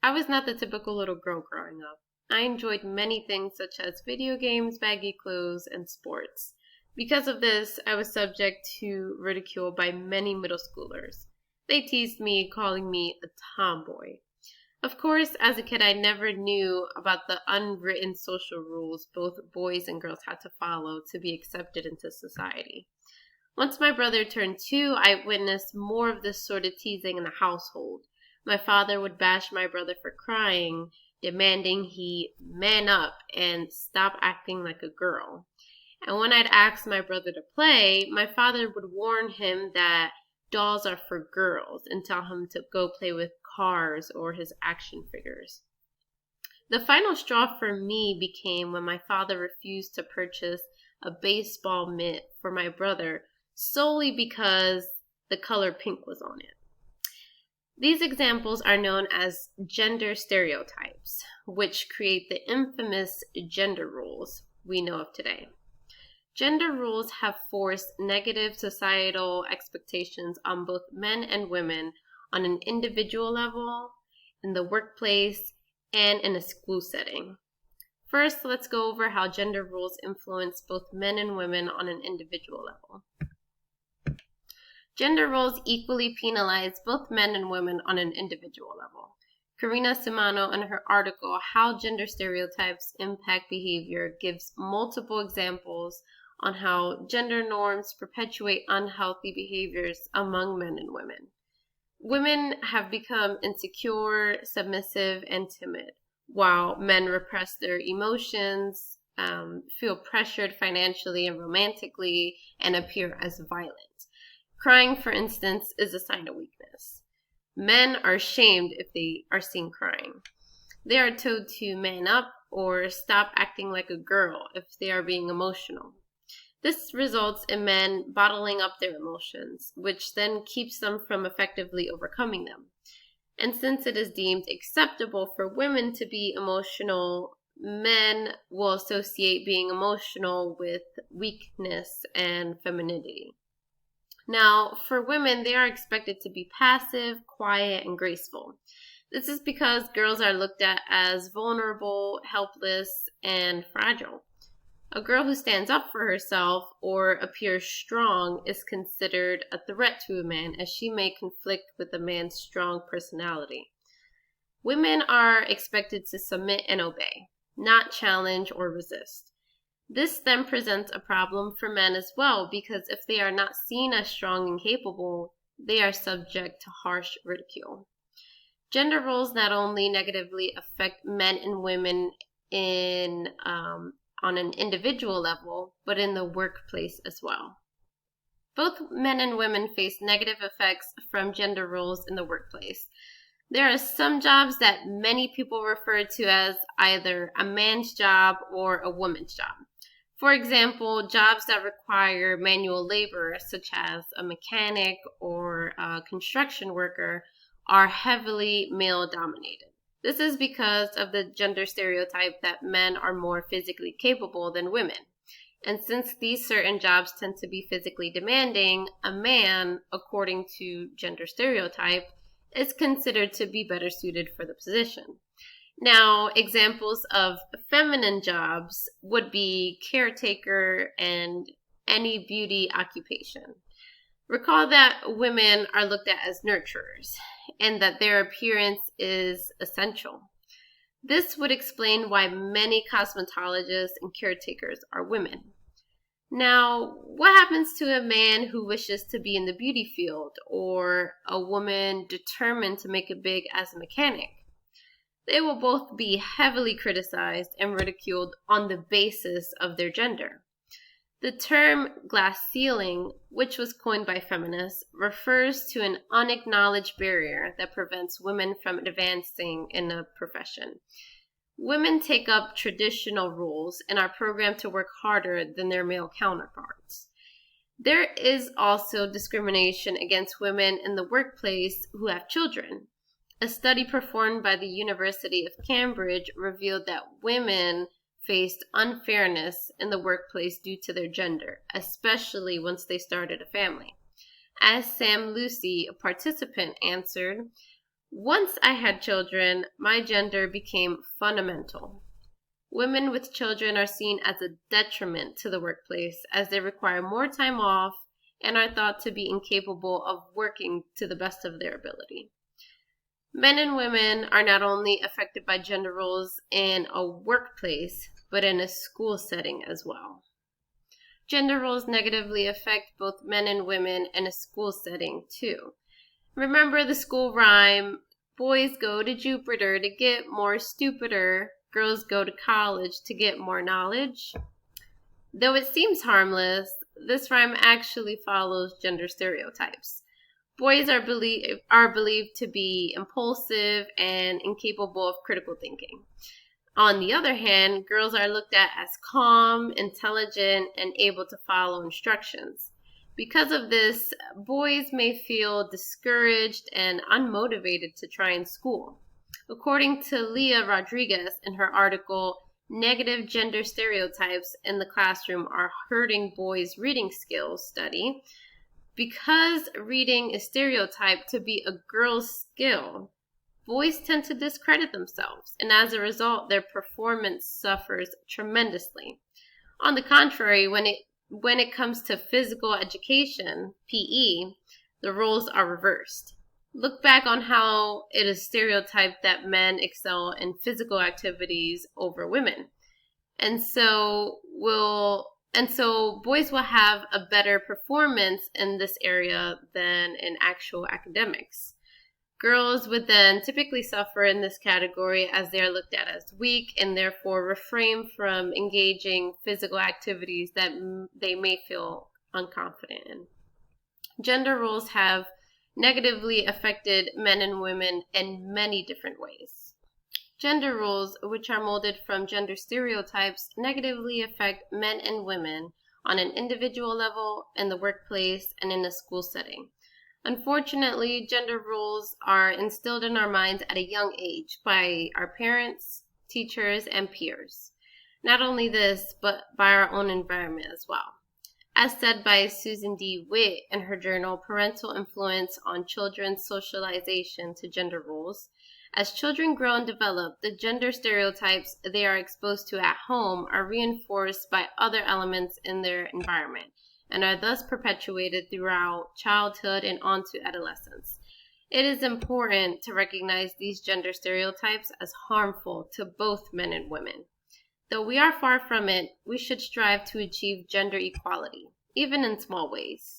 I was not the typical little girl growing up. I enjoyed many things such as video games, baggy clothes, and sports. Because of this, I was subject to ridicule by many middle schoolers. They teased me, calling me a tomboy. Of course, as a kid, I never knew about the unwritten social rules both boys and girls had to follow to be accepted into society. Once my brother turned 2, I witnessed more of this sort of teasing in the household. My father would bash my brother for crying, demanding he man up and stop acting like a girl. And when I'd ask my brother to play, my father would warn him that dolls are for girls and tell him to go play with cars or his action figures. The final straw for me became when my father refused to purchase a baseball mitt for my brother solely because the color pink was on it. These examples are known as gender stereotypes, which create the infamous gender roles we know of today. Gender roles have forced negative societal expectations on both men and women on an individual level, in the workplace, and in a school setting. First, let's go over how gender roles influence both men and women on an individual level. Gender roles equally penalize both men and women on an individual level. Karina Simano, in her article, How Gender Stereotypes Impact Behavior, gives multiple examples on how gender norms perpetuate unhealthy behaviors among men and women. Women have become insecure, submissive, and timid, while men repress their emotions, feel pressured financially and romantically, and appear as violent. Crying, for instance, is a sign of weakness. Men are shamed if they are seen crying. They are told to man up or stop acting like a girl if they are being emotional. This results in men bottling up their emotions, which then keeps them from effectively overcoming them. And since it is deemed acceptable for women to be emotional, men will associate being emotional with weakness and femininity. Now, for women, they are expected to be passive, quiet, and graceful. This is because girls are looked at as vulnerable, helpless, and fragile. A girl who stands up for herself or appears strong is considered a threat to a man, as she may conflict with a man's strong personality. Women are expected to submit and obey, not challenge or resist. This then presents a problem for men as well, because if they are not seen as strong and capable, they are subject to harsh ridicule. Gender roles not only negatively affect men and women on an individual level, but in the workplace as well. Both men and women face negative effects from gender roles in the workplace. There are some jobs that many people refer to as either a man's job or a woman's job. For example, jobs that require manual labor, such as a mechanic or a construction worker, are heavily male-dominated. This is because of the gender stereotype that men are more physically capable than women. And since these certain jobs tend to be physically demanding, a man, according to gender stereotype, is considered to be better suited for the position. Now, examples of feminine jobs would be caretaker and any beauty occupation. Recall that women are looked at as nurturers and that their appearance is essential. This would explain why many cosmetologists and caretakers are women. Now, what happens to a man who wishes to be in the beauty field or a woman determined to make it big as a mechanic? They will both be heavily criticized and ridiculed on the basis of their gender. The term glass ceiling, which was coined by feminists, refers to an unacknowledged barrier that prevents women from advancing in a profession. Women take up traditional roles and are programmed to work harder than their male counterparts. There is also discrimination against women in the workplace who have children. A study performed by the University of Cambridge revealed that women faced unfairness in the workplace due to their gender, especially once they started a family. As Sam Lucy, a participant, answered, Once I had children, my gender became fundamental. Women with children are seen as a detriment to the workplace as they require more time off and are thought to be incapable of working to the best of their ability. Men and women are not only affected by gender roles in a workplace, but in a school setting as well. Gender roles negatively affect both men and women in a school setting too. Remember the school rhyme, boys go to Jupiter to get more stupider, girls go to college to get more knowledge? Though it seems harmless, this rhyme actually follows gender stereotypes. Boys are believed to be impulsive and incapable of critical thinking. On the other hand, girls are looked at as calm, intelligent, and able to follow instructions. Because of this, boys may feel discouraged and unmotivated to try in school. According to Leah Rodriguez in her article, Negative Gender Stereotypes in the Classroom Are Hurting Boys' Reading Skills study, because reading is stereotyped to be a girl's skill, boys tend to discredit themselves, and as a result, their performance suffers tremendously. On the contrary, when it comes to physical education, PE, the roles are reversed. Look back on how it is stereotyped that men excel in physical activities over women. And so boys will have a better performance in this area than in actual academics. Girls would then typically suffer in this category as they are looked at as weak and therefore refrain from engaging physical activities that they may feel unconfident in. Gender roles have negatively affected men and women in many different ways. Gender roles, which are molded from gender stereotypes, negatively affect men and women on an individual level, in the workplace, and in a school setting. Unfortunately, gender roles are instilled in our minds at a young age by our parents, teachers, and peers. Not only this, but by our own environment as well. As said by Susan D. Witt in her journal, Parental Influence on Children's Socialization to Gender Roles, as children grow and develop, the gender stereotypes they are exposed to at home are reinforced by other elements in their environment, and are thus perpetuated throughout childhood and onto adolescence. It is important to recognize these gender stereotypes as harmful to both men and women. Though we are far from it, we should strive to achieve gender equality, even in small ways.